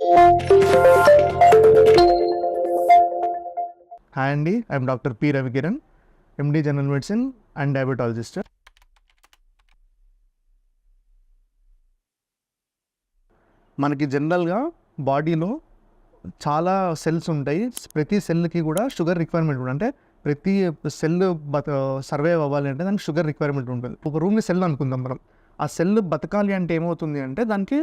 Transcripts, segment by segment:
Hi అండి, I'm doctor P Ravikiran, MD general medicine and diabetologist. మనకి జనరల్గా బాడీలో చాలా సెల్స్ ఉంటాయి. ప్రతి సెల్కి కూడా షుగర్ రిక్వైర్మెంట్ ఉంటుంది. అంటే ప్రతి సెల్ సర్వైవ్ అవ్వాలి అంటే దానికి షుగర్ రిక్వైర్మెంట్ ఉంటుంది. ఒక రూమ్ని సెల్ అనుకుందాం మనం. ఆ సెల్ బతకాలి అంటే ఏమవుతుంది అంటే దానికి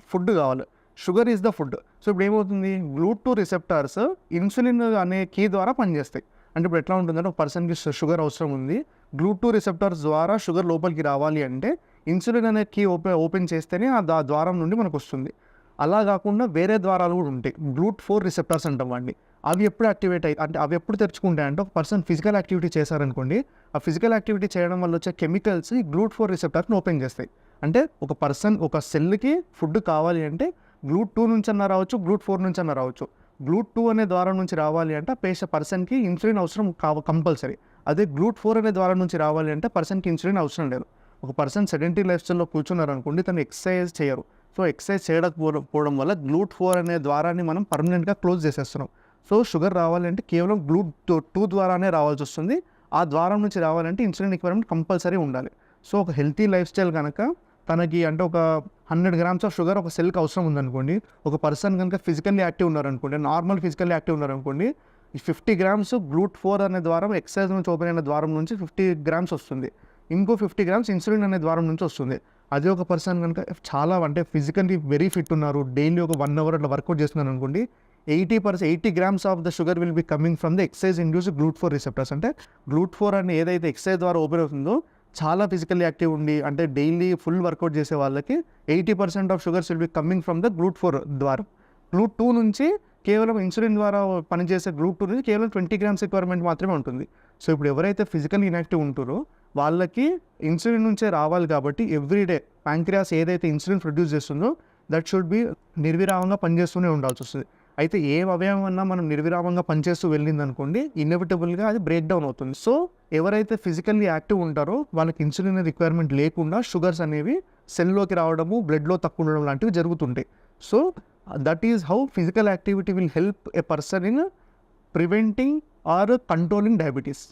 ఫుడ్ కావాలి. Sugar is the food. So ఇప్పుడు ఏమవుతుంది, GLUT2 రిసెప్టార్స్ ఇన్సులిన్ అనే కీ ద్వారా పనిచేస్తాయి. అంటే ఇప్పుడు ఎట్లా ఉంటుందంటే ఒక పర్సన్కి షుగర్ అవసరం ఉంది, GLUT2 రిసెప్టార్స్ ద్వారా షుగర్ లోపలికి రావాలి అంటే ఇన్సులిన్ అనే కీ ఓపెన్ చేస్తేనే ఆ ద్వారం నుండి మనకు వస్తుంది. అలా కాకుండా వేరే ద్వారాలు కూడా ఉంటాయి, GLUT4 రిసెప్టార్స్ అంటాం వాడిని. అవి ఎప్పుడు యాక్టివేట్ అయ్యి అంటే అవి ఎప్పుడు తెరుచుకుంటాయి అంటే ఒక పర్సన్ ఫిజికల్ యాక్టివిటీ చేశారనుకోండి, ఆ ఫిజికల్ యాక్టివిటీ చేయడం వల్ల వచ్చే కెమికల్స్ ఈ GLUT4 రిసెప్టార్స్ని ఓపెన్ చేస్తాయి. అంటే ఒక పర్సన్ ఒక సెల్కి ఫుడ్ కావాలి అంటే GLUT2 నుంచి అన్న రావచ్చు, GLUT4 నుంచి అన్న రావచ్చు. GLUT2 అనే ద్వారం నుంచి రావాలి అంటే పర్సన్కి ఇన్సులిన్ అవసరం కంపల్సరీ. అదే GLUT4 అనే ద్వారం నుంచి రావాలి అంటే పర్సన్కి ఇన్సులిన్ అవసరం లేదు. ఒక పర్సన్ సెడెంటరీ లైఫ్ స్టైల్లో కూర్చున్నారు అనుకోండి, తను ఎక్సర్సైజ్ చేయరు. సో ఎక్సర్సైజ్ చేయకపోవడం వల్ల GLUT4 అనే ద్వారాన్ని మనం పర్మనెంట్గా క్లోజ్ చేసేస్తున్నాం. సో షుగర్ రావాలంటే కేవలం GLUT2 ద్వారానే రావాల్సి వస్తుంది. ఆ ద్వారం నుంచి రావాలంటే ఇన్సులిన్ రిక్వైర్మెంట్ కంపల్సరీ ఉండాలి. సో ఒక హెల్తీ లైఫ్ స్టైల్ కనుక తనకి అంటే ఒక 100 grams ఆఫ్ షుగర్ ఒక సెల్కి అవసరం ఉందనుకోండి, ఒక పర్సన్ కనుక ఫిజికల్లీ యాక్టివ్ ఉన్నారనుకోండి, నార్మల్ ఫిజికల్లీ యాక్టివ్ ఉన్నారనుకోండి, ఈ 50 grams GLUT4 అనే ద్వారం ఎక్సర్సైజ్ నుంచి ఓపెన్ అయిన ద్వారం నుంచి 50 grams వస్తుంది. ఇంకో 50 grams ఇన్సులిన్ అనే ద్వారం నుంచి వస్తుంది. అదే ఒక పర్సన్ కనుక చాలా అంటే ఫిజికల్లీ వెరీ ఫిట్ ఉన్నారు, డైలీ ఒక 1 hour అట్లా వర్కౌట్ చేస్తున్నారు అనుకోండి, 80 grams of the sugar will be coming from the exercise induced GLUT4 receptors. అంటే GLUT4 అని ఏదైతే ఎక్సర్సైజ్ ద్వారా ఓపెన్ అవుతుందో, చాలా ఫిజికల్లీ యాక్టివ్ ఉండి అంటే డైలీ ఫుల్ వర్కౌట్ చేసే వాళ్ళకి 80% of sugars will be coming from the GLUT4 ద్వారా. GLUT2 నుంచి కేవలం ఇన్సులిన్ ద్వారా పనిచేసే GLUT2 నుంచి కేవలం 20 grams రిక్వైర్మెంట్ మాత్రమే ఉంటుంది. సో ఇప్పుడు ఎవరైతే ఫిజికల్లీ ఇన్యాక్టివ్ ఉంటారో వాళ్ళకి ఇన్సులిన్ నుంచే రావాలి కాబట్టి ఎవ్రీడే ప్యాంక్రియాస్ ఏదైతే ఇన్సులిన్ ప్రొడ్యూస్ చేస్తుందో దట్ షుడ్ బి నిర్విరామంగా పనిచేస్తూనే ఉండాల్సి వస్తుంది. అయితే ఏ అవయవం అన్నా మనం నిర్విరామంగా పనిచేస్తూ వెళ్ళింది అనుకోండి, ఇన్ఎవిటబుల్గా అది బ్రేక్ డౌన్ అవుతుంది. సో ఎవరైతే ఫిజికల్లీ యాక్టివ్ ఉంటారో వాళ్ళకి ఇన్సులిన్ రిక్వైర్మెంట్ లేకుండా షుగర్స్ అనేవి సెల్లోకి రావడము, బ్లడ్లో తక్కువ ఉండడం లాంటివి జరుగుతుంటాయి. So that is how physical activity will help a person in preventing or controlling diabetes.